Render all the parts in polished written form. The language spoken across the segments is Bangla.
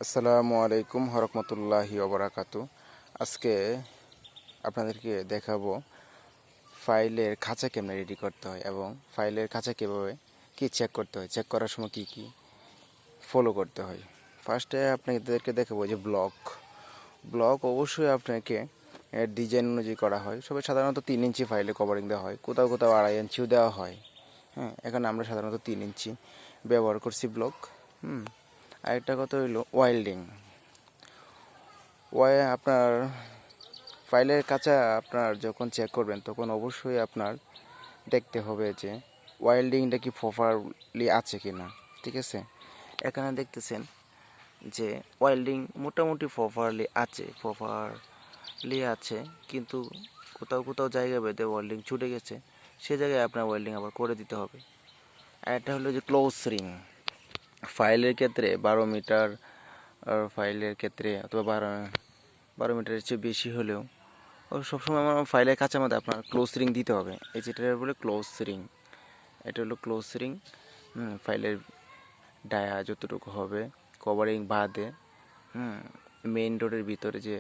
আসসালামু আলাইকুম রহমতুল্লাহি ওবরাকাতু। আজকে আপনাদেরকে দেখাবো ফাইলের খাঁচা কেমনে রেডি করতে হয় এবং ফাইলের খাঁচা কীভাবে কি চেক করতে হয়, চেক করার সময় কি কি ফলো করতে হয়। ফার্স্টে আপনাদেরকে দেখাবো যে ব্লক অবশ্যই আপনাকে ডিজাইন অনুযায়ী করা হয়। সবাই সাধারণত 3 ইঞ্চি ফাইলে কভারিং দেওয়া হয়, কোথাও কোথাও 2.5 ইঞ্চিও দেওয়া হয়। হ্যাঁ, এখানে আমরা সাধারণত 3 ইঞ্চি ব্যবহার করছি ব্লক। আরেকটা কথা হইলো ওয়েল্ডিং। আপনার ফাইলের কাঁচা আপনার যখন চেক করবেন তখন অবশ্যই আপনার দেখতে হবে যে ওয়েল্ডিংটা কি প্রপারলি আছে কি না। ঠিক আছে, এখানে দেখতেছেন যে ওয়েল্ডিং মোটামুটি প্রপারলি আছে, কিন্তু কোথাও কোথাও জায়গা বেঁধে ওয়েল্ডিং ছুটে গেছে, সে জায়গায় আপনার ওয়েল্ডিং আবার করে দিতে হবে। আর একটা হলো যে ক্লোজ রিং। ফাইলের ক্ষেত্রে 12 মিটার, আর ফাইলের ক্ষেত্রে অথবা 12 মিটারের চেয়ে বেশি হলেও সবসময় আমার ফাইলের কাছের মধ্যে আপনার ক্লোজ রিং দিতে হবে। এই যেটা বলে ক্লোজ রিং, এটা হলো ক্লোজ রিং। ফাইলের ডায়া যতটুকু হবে কভারিং বাদে মেইন ডোরের ভিতরে যে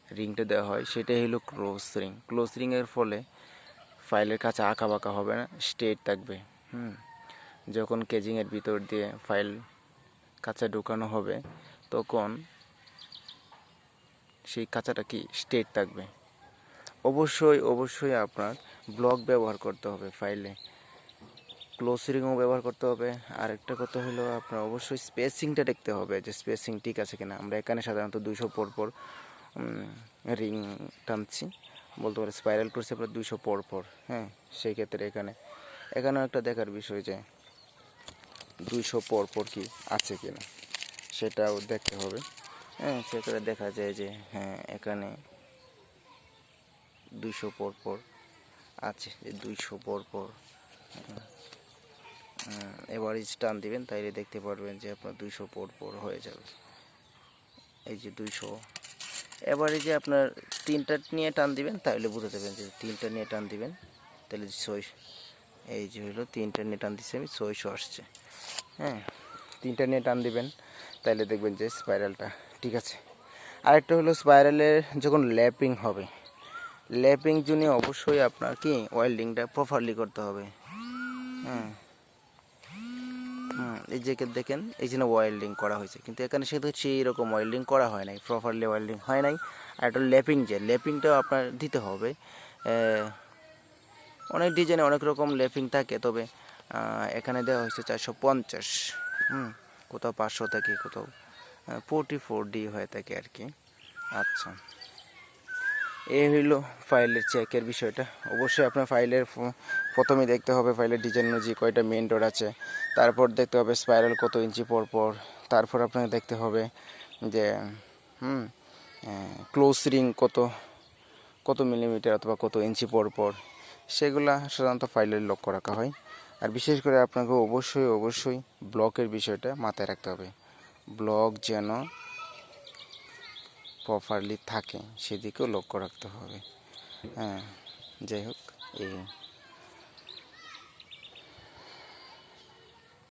রিংটা দেওয়া হয় সেটাই হলো ক্লোজ রিং। ক্লোজ রিংয়ের ফলে ফাইলের কাছে আঁকা বাঁকা হবে না, স্ট্রেট থাকবে। যখন কেজিংয়ের ভিতর দিয়ে ফাইল কাঁচা ঢোকানো হবে তখন সেই কাঁচাটা কি স্ট্রেট থাকবে। অবশ্যই আপনার ব্লক ব্যবহার করতে হবে ফাইলে, ক্লোজ রিংও ব্যবহার করতে হবে। আরেকটা কথা হলো আপনার অবশ্যই স্পেসিংটা দেখতে হবে যে স্পেসিং ঠিক আছে কিনা। আমরা এখানে সাধারণত 200 পর রিং টানছি, বলতে পারে স্পাইরাল করছি আপনার 200 পর। হ্যাঁ, সেই ক্ষেত্রে এখানেও একটা দেখার বিষয় যে 200 পর কি আছে কিনা সেটাও দেখতে হবে। হ্যাঁ, সেখানে দেখা যায় যে হ্যাঁ এখানে 200 পর আছে, যে 200 পর এভারেজ টান দিবেন, তাইলে দেখতে পারবেন যে আপনার 200 পর হয়ে যাবে। এই যে 200 এভারেজে আপনার 3টা নিয়ে টান দিবেন, তাহলে বুঝে যাবেন যে 3টা নিয়ে টান দিবেন তাহলে 6, এই যে হলো 3টা নিয়ে টান দিচ্ছি আমি 600 আসছে। হ্যাঁ, 3টা নিয়ে টান দিবেন তাহলে দেখবেন যে স্পাইরালটা ঠিক আছে। আরেকটা হলো স্পাইরালের যখন ল্যাপিং হবে, ল্যাপিং জন্য অবশ্যই আপনার কি ওয়েল্ডিংটা প্রপারলি করতে হবে। এই যে দেখেন এই জন্য ওয়েল্ডিং করা হয়েছে, কিন্তু এখানে সেটা সেই রকম ওয়েল্ডিং করা হয় নাই, প্রপারলি ওয়েল্ডিং হয় নাই। আর একটা ল্যাপিংটাও আপনার দিতে হবে। অনেক ডিজাইনে অনেক রকম ল্যাপিং থাকে, তবে এখানে দেওয়া হয়েছে 450, কোথাও 500 থাকে, কোথাও 44D হয়ে থাকে আর কি। আচ্ছা, এই হইল ফাইলের চেকের বিষয়টা। অবশ্যই আপনার ফাইলের প্রথমে দেখতে হবে ফাইলের ডিজাইন অনুযায়ী কয়টা মেইন ডোর আছে, তারপর দেখতে হবে স্পাইরাল কত ইঞ্চি পর, তারপর আপনাকে দেখতে হবে যে ক্লোজ রিং কত মিলিমিটার অথবা কত ইঞ্চি পর, সেগুলা সাধারণত ফাইলের লক্ষ্য রাখা হয়। আর বিশেষ করে আপনাকে অবশ্যই ব্লকের বিষয়টা মাথায় রাখতে হবে, ব্লক যেন প্রপারলি থাকে সেদিকেও লক্ষ্য রাখতে হবে। হ্যাঁ, যাই হোক এই